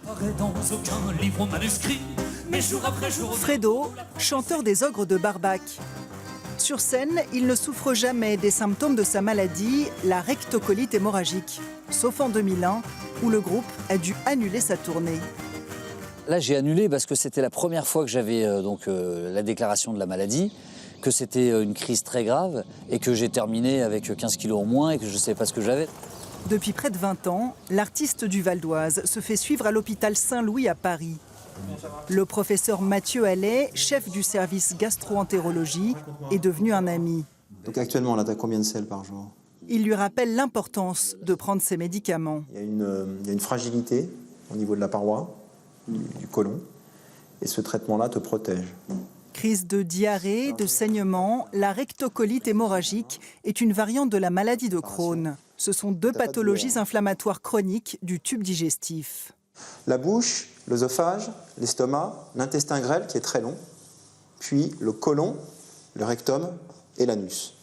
Dans aucun livre manuscrit, mais jour après jour... Fredo, chanteur des Ogres de Barbac. Sur scène, il ne souffre jamais des symptômes de sa maladie, la rectocolite hémorragique. Sauf en 2001, où le groupe a dû annuler sa tournée. Là, j'ai annulé parce que c'était la première fois que j'avais la déclaration de la maladie, que c'était une crise très grave et que j'ai terminé avec 15 kilos en moins et que je ne savais pas ce que j'avais. Depuis près de 20 ans, l'artiste du Val d'Oise se fait suivre à l'hôpital Saint-Louis à Paris. Le professeur Mathieu Allais, chef du service gastro-entérologie, est devenu un ami. Donc actuellement, là, tu as combien de sels par jour? Il lui rappelle l'importance de prendre ses médicaments. Il y a une fragilité au niveau de la paroi, du côlon, et ce traitement-là te protège. Crise de diarrhée, de saignement, la rectocolite hémorragique est une variante de la maladie de Crohn. Ce sont deux pathologies inflammatoires chroniques du tube digestif. La bouche, l'œsophage, l'estomac, l'intestin grêle qui est très long, puis le côlon, le rectum et l'anus.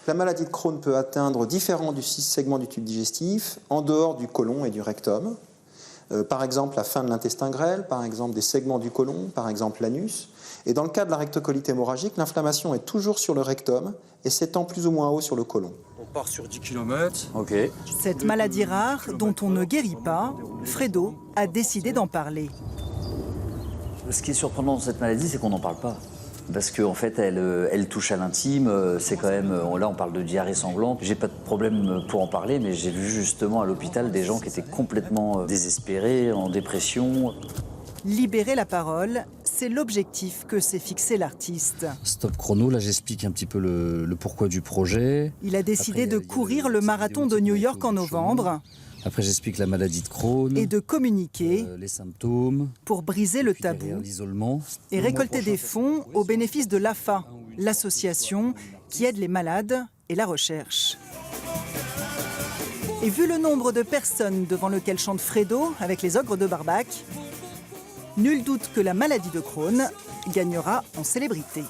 La maladie de Crohn peut atteindre différents du 6 segments du tube digestif, en dehors du côlon et du rectum. Par exemple, la fin de l'intestin grêle, par exemple des segments du côlon, par exemple l'anus. Et dans le cas de la rectocolite hémorragique, l'inflammation est toujours sur le rectum et s'étend plus ou moins haut sur le côlon. On part sur 10 km. Ok. Cette maladie rare, dont on ne guérit pas, Fredo a décidé d'en parler. Ce qui est surprenant dans cette maladie, c'est qu'on n'en parle pas. Parce qu'en fait, elle touche à l'intime. C'est quand même. Là, on parle de diarrhée sanglante. J'ai pas de problème pour en parler, mais j'ai vu justement à l'hôpital des gens qui étaient complètement désespérés, en dépression. Libérer la parole, c'est l'objectif que s'est fixé l'artiste. Stop chrono, là j'explique un petit peu le pourquoi du projet. Il a décidé de courir le marathon de New York en novembre. Après j'explique la maladie de Crohn. Et de communiquer les symptômes. Pour briser le tabou. L'isolement. Et récolter des fonds au bénéfice de l'AFA, l'association qui aide les malades et la recherche. Et vu le nombre de personnes devant lequel chante Fredo avec les Ogres de Barbac, nul doute que la maladie de Crohn gagnera en célébrité.